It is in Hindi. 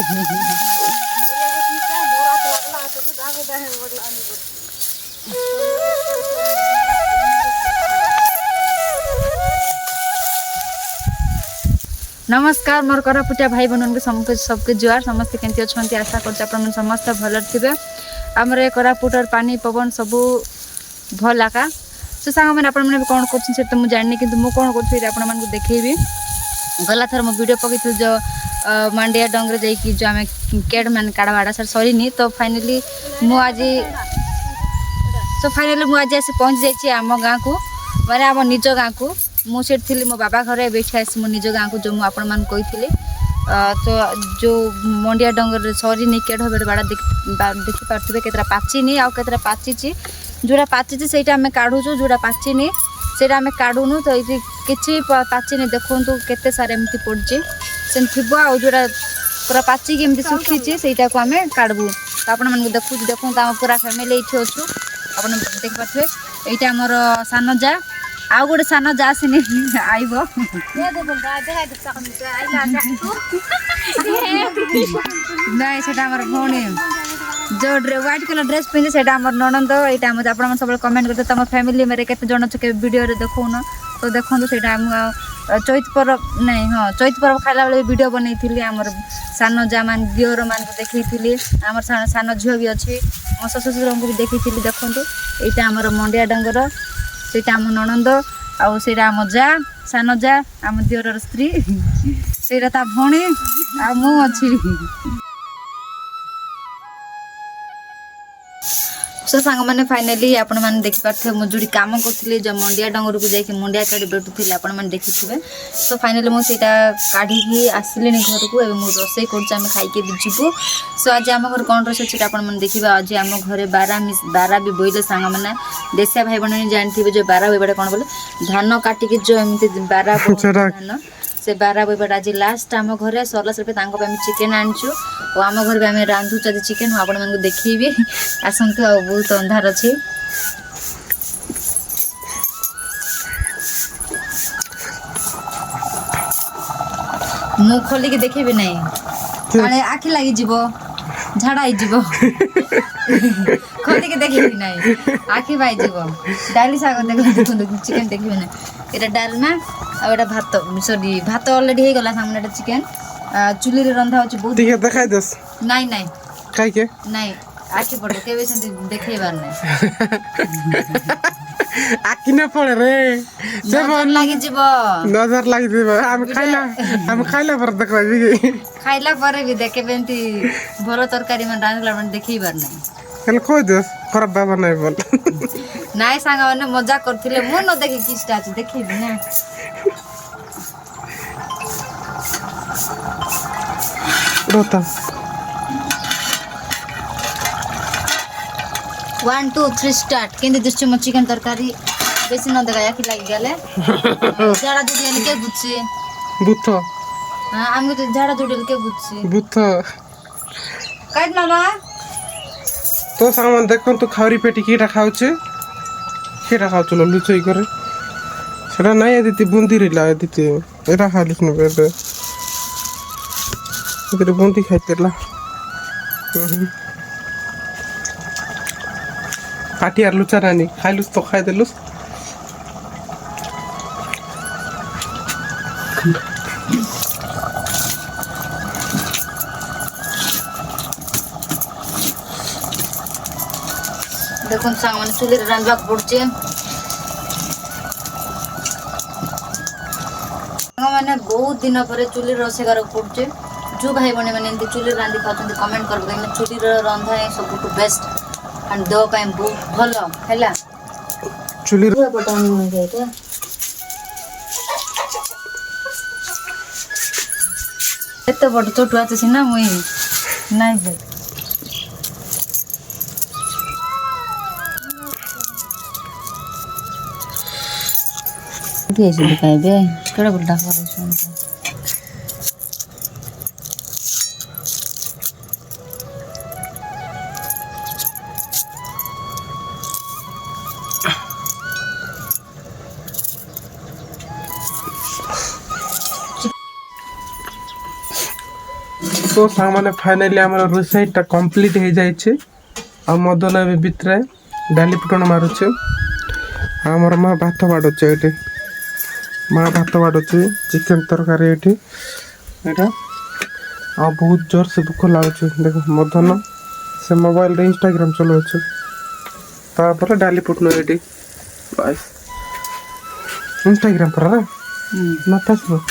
नमस्कार मोर कोरापुटिया भाई बहन के सबके जुआर समस्त केमती अच्छे आशा कर समस्त भल थे आमर कोरापुटर पानी पवन सब भल आका से सांग मैंने आपने कौन कर तो मुझे जानी कि मुझे कौन कर देखी गला थर मो वीडियो पकई जो मांडिया डंगरे जाकि जो आम केड मान काढ़वाड़ा सर सरीनी तो फाइनाली मुझे आसी पहुँच जाइए आम गाँ को माने आम निज गाँ को मुझे थी मो बाबा घर बैठी आसी मो निज गाँ को जो मुझे तो जो मंडिया डंगर सरीनी केड़ बाड़ा देखी पारे केतरा पाचिनी आउ केतरा पाची जोड़ा पाची से काढ़ुचु जोड़ा पाचिनी से काढ़ुनु तो ये किसी पाचिनी देखु केते सारे एमती पड़े से थी आ जोड़ा पूरा पाचिकी एमती सुखी से आम काढ़बू तो आपण देखो आम पूरा फैमिली ये अच्छु आप देखिपे ये आमर सान जा आउ गोटे सान जा आसनी आईब नाई से भौणी जो व्हाइट कलर ड्रेस पिंधे से ननंद यहाँ आप सब कमेंट करते तुम फैमिली मेरे केते जन अच्छे वीडियो देखौन तो देखो से चैत पर्व नहीं हाँ चैत पर्व खाला बेले वीडियो बनई आमर सान जा मान दिवर मान देखी आमर सान झील भी अच्छी मो ससुर को भी देखी देखो यहाँ आमर मंडिया डंगर से आम ननंद आम जा सान जा आम दिवर स्त्री से भौणी आ मु अच्छी सो सांग मैंने फाइनाली आपण मैंने देखिपारे मुझे कम करी जो मंडिया डंगर को जाकि मंडिया काढ़ी बेटुली आपने देखिथे सो फाइनाली मुझे काढ़ी आसिले घर को रोसे कर खाई जीवु सो आज आम घर कौन रोसे आपने देखा आज आम घर बारा भी बोले सांग मैंने देशिया भाई बहन जानते जो बारा बोईबाटा कौन बोले धान काटिकी जो एमती बारा धान से बारा बोईबाटा आज लास्ट आम घर सरला से चिकेन आनीचु और आम घर भी आम रांधुच चिकेन आप देखी आसतु आ बहुत अंधार अच्छे मुँह खोलिकी देखी ना आखि लगी जीव झाड़ा हो खोलिकी देखी ना आखि पाई डाली शाग देखो चिकेन देखिए ना यहाँ डालमा आ भात सॉरी भात अलरेडी हो गला सामने चिकेन चुली रे रंधा होची बहुत देखाई दस नहीं नहीं काई के नहीं आखि पड़ो केबे से देखैबार नहीं आखि न पड़े रे नजर लागी जीवो नजर लागी जीवो हम खाइला पर देखबी खाइला पर भी देखे बेंती भलो तरकारी में रांधला मन देखैबार नहीं कल कोई दस खराब बाबा नहीं बोल नाई सांगा माने मजाक करथिले मो न देखि किस्टा अछि देखैबी ना रोता 1 2 3 स्टार्ट केंदे दृश्य म चिकन तरकारी बेसी न देगा याकी लागि गेले झाड़ा जुडियल के गुच्छे बुथ हां हमको तो झाड़ा जुडियल के गुच्छे बुथ काट मामा तो सामान देखन तो खावरी पेटी कीटा खाउछे केटा खाउछ लुचई करे सेटा नाही दिति बुंदी रिला दिति एटा खालिस न बेबे इधर बुंदी खाइतेला पाटी आर लुचा रानी खाइलुस तो खाइ देलुस देखो सांग माने चुली रांधवा पड़छे माने बहुत दिन पर चुली रोसे कर पड़छे जो भाई बने माने एंती चुली रांधि खाते कमेंट कर कि चुली रंधा है सब बेस्ट एंड देह पे बहुत भलो हैला चुली पटान में जाइते एते बड़ छोटू आछे सिना मुई नाही जे कैसे दिखाइबे केड़ा बुड्ढा करे सुन तो सामने फाइनली आमर रोषेईटा कंप्लीट हो जाइए आ मदन ए भितर डाली फुटण मारुचे आमर माँ भात बाड़ुचे ये माँ भात बाड़ुचे चिकेन तरकारी ये आ बहुत जोर से भूख लगुच देख मदन से मोबाइल रे इंस्टाग्राम चलाउछ तापर डाली फुटण ये बस इंस्टाग्राम पर ना फेसबुक